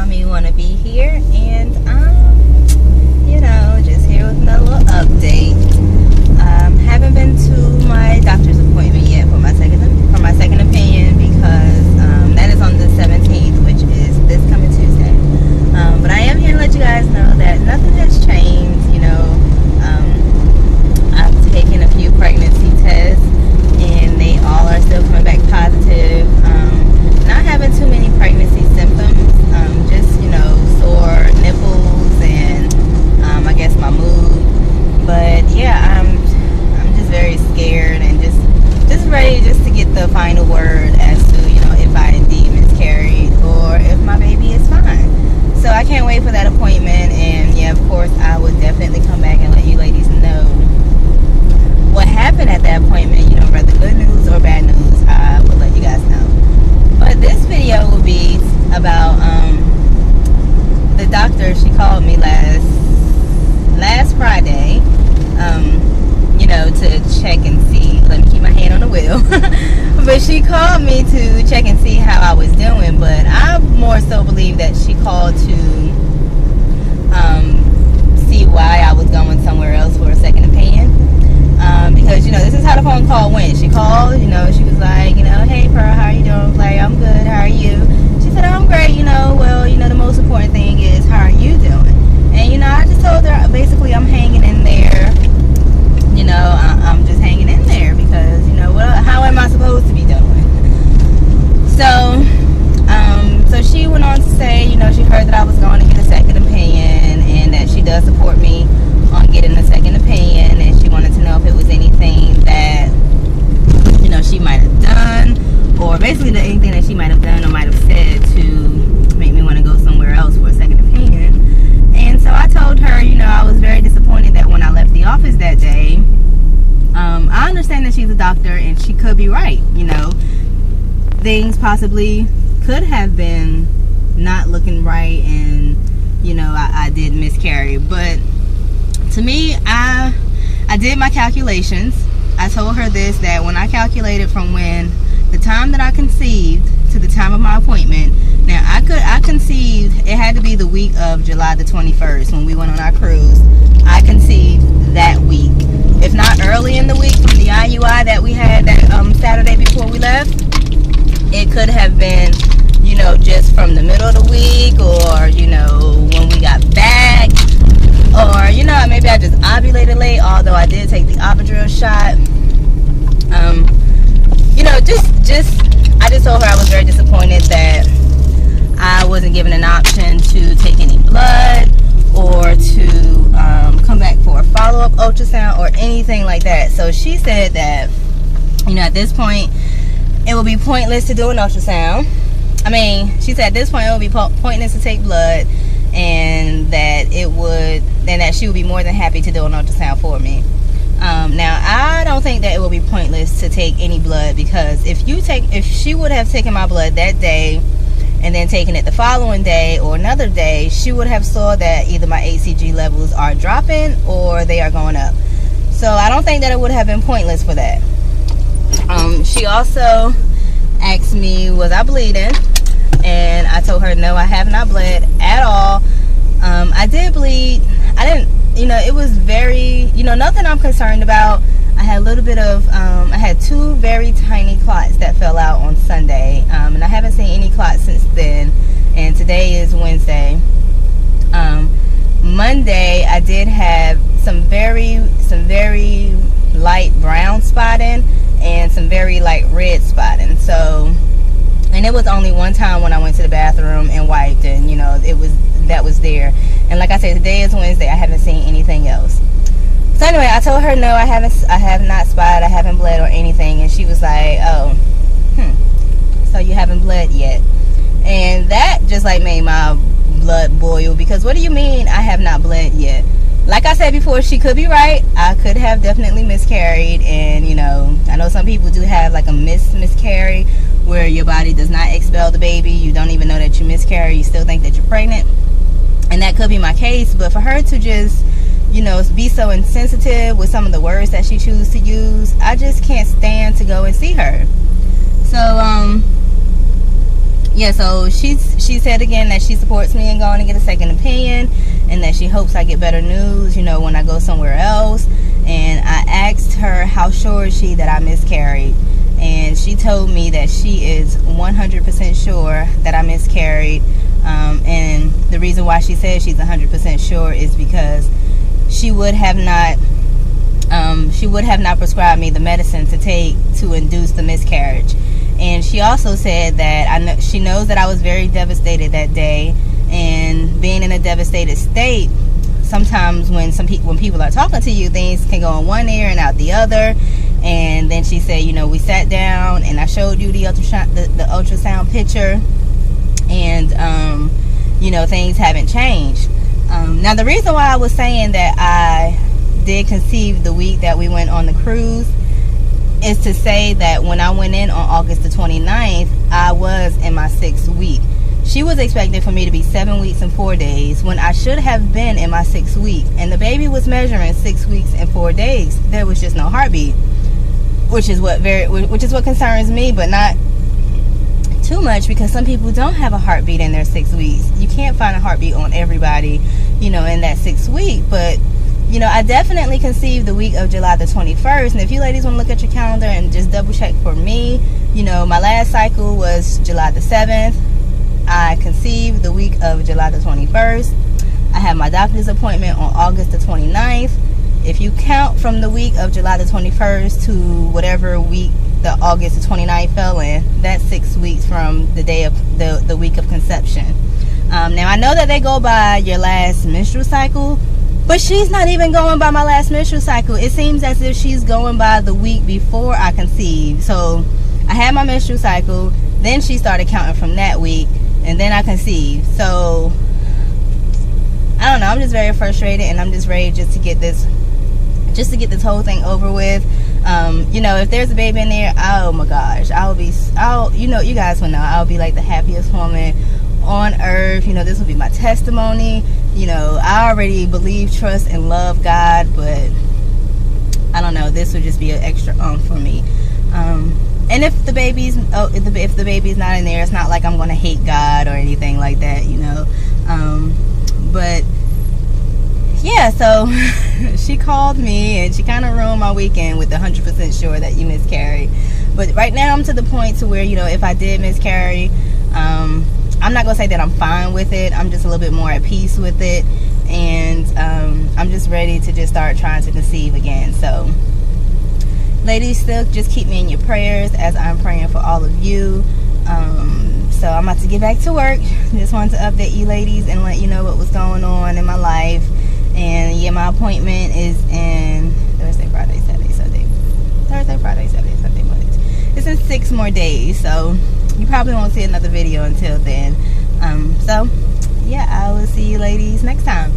Mommy Wanna Be here, and just here with another little update. Haven't been to my doctor's appointment yet for my second opinion because that is on the 17th, which is this coming Tuesday. But I am here to let you guys know that nothing has changed. I've taken a few pregnancy tests, and they all are still coming back positive. Not having too many pregnancy symptoms, just sore nipples and I guess my mood. But yeah, I'm just very scared and just ready just to get the final word as to if I indeed miscarried or if my baby is fine. So I can't wait for that appointment, and yeah, of course I would definitely come back and let you ladies know what happened at that appointment. Whether good news or bad news, I will let you guys know. But this video will be about the doctor. She called me last Friday, to check and see. Let me keep my hand on the wheel. But she called me to check and see how I was doing. But I more so believe that she called to see why I was going somewhere else for a second opinion. Because this is how the phone call went. She called, she was like, hey Pearl, how are you doing? I was like, I'm good, how are you? She said, I'm great, well, the most important thing is, how are you doing? And I just told her basically I'm hanging in there. I'm just hanging in there because how am I supposed to be doing? So she went on to say, she heard that I was going to get a second opinion and that she does support me on getting a second opinion, and she wanted to know if it was anything that she might have done, or basically anything that she might have done or might have said to make me want to go somewhere else for a second opinion. And so I told her, I was very disappointed that when I left the office that day, I understand that she's a doctor and she could be right. Things possibly could have been not looking right, and I did miscarry. But to me, I did my calculations. I told her this, that when I calculated from when the time that I conceived to the time of my appointment, now I conceived, it had to be the week of July the 21st when we went on our cruise. I conceived that week. If not early in the week from the IUI that we had that Saturday before we left, it could have been, just from the middle of the week, or, when we got back, or, maybe I just ovulated late, although I did take the epidural shot. I just told her I was very disappointed that I wasn't given an option to take any blood or to come back for a follow-up ultrasound or anything like that. So she said that, at this point, it would be pointless to do an ultrasound. She said at this point it would be pointless to take blood, and that she would be more than happy to do an ultrasound for me. Now I don't think that it will be pointless to take any blood, because if she would have taken my blood that day and then taken it the following day or another day, she would have saw that either my HCG levels are dropping or they are going up. So I don't think that it would have been pointless for that. She also asked me, was I bleeding? And I told her, no, I have not bled at all. I did bleed. I didn't, it was very, nothing I'm concerned about. I had a little bit of, I had 2 very tiny clots that fell out on Sunday. And I haven't seen any clots since then. And today is Wednesday. Monday, I did have some very light brown spotting and some very light red spotting. So, and it was only one time when I went to the bathroom and wiped, and that was there. And like I said, today is Wednesday. I haven't seen anything else. So anyway, I told her, no, I have not spotted, I haven't bled or anything. And she was like, oh, so you haven't bled yet? And that just made my blood boil, because what do you mean I have not bled yet? Like I said before, she could be right. I could have definitely miscarried, and I know some people do have like a miscarry where your body does not expel the baby. You don't even know that you miscarry. You still think that you're pregnant, and that could be my case. But for her to just be so insensitive with some of the words that she chooses to use, I just can't stand to go and see her. So yeah, so she said again that she supports me in going to get a second opinion, and that she hopes I get better news, you know, when I go somewhere else. And I asked her how sure is she that I miscarried, and she told me that she is 100% sure that I miscarried. And the reason why she says she's 100% sure is because she would have not prescribed me the medicine to take to induce the miscarriage. And she also said that she knows that I was very devastated that day, and being in a devastated state, sometimes when people are talking to you, things can go in one ear and out the other. And then she said, you know, we sat down and I showed you the ultrasound picture, and you know, things haven't changed. Now, the reason why I was saying that I did conceive the week that we went on the cruise is to say that when I went in on August the 29th, I was in my 6th week. She was expecting for me to be 7 weeks and 4 days when I should have been in my 6th week, and the baby was measuring 6 weeks and 4 days. There was just no heartbeat, which is what concerns me, but not too much, because some people don't have a heartbeat in their 6 weeks. You can't find a heartbeat on everybody, you know, in that 6th week. But you know, I definitely conceived the week of July the 21st. And if you ladies want to look at your calendar and just double check for me, you know, my last cycle was July the 7th. I conceived the week of July the 21st. I had my doctor's appointment on August the 29th. If you count from the week of July the 21st to whatever week the August the 29th fell in, that's 6 weeks from the day of the week of conception. Now, I know that they go by your last menstrual cycle, but she's not even going by my last menstrual cycle. It seems as if she's going by the week before I conceived. So I had my menstrual cycle, then she started counting from that week, and then I conceived. So I don't know, I'm just very frustrated, and I'm just ready just to get this whole thing over with. You know, if there's a baby in there, oh my gosh, you know, you guys will know, I'll be like the happiest woman on earth. You know, this will be my testimony. You know, I already believe, trust, and love God, but I don't know, this would just be an extra for me. And if the baby's not in there, it's not like I'm gonna hate God or anything like that, you know. But yeah, so she called me and she kind of ruined my weekend with the 100% sure that you miscarried. But right now I'm to the point to where, you know, if I did miscarry, I'm not gonna say that I'm fine with it. I'm just a little bit more at peace with it, and I'm just ready to just start trying to conceive again. So ladies, still just keep me in your prayers as I'm praying for all of you. So I'm about to get back to work. Just wanted to update you ladies and let you know what was going on in my life. And yeah, my appointment is in Thursday, Friday, Saturday, Sunday. Thursday, Friday, Saturday, Sunday, Monday. It's in 6 more days, so you probably won't see another video until then. So yeah, I will see you ladies next time.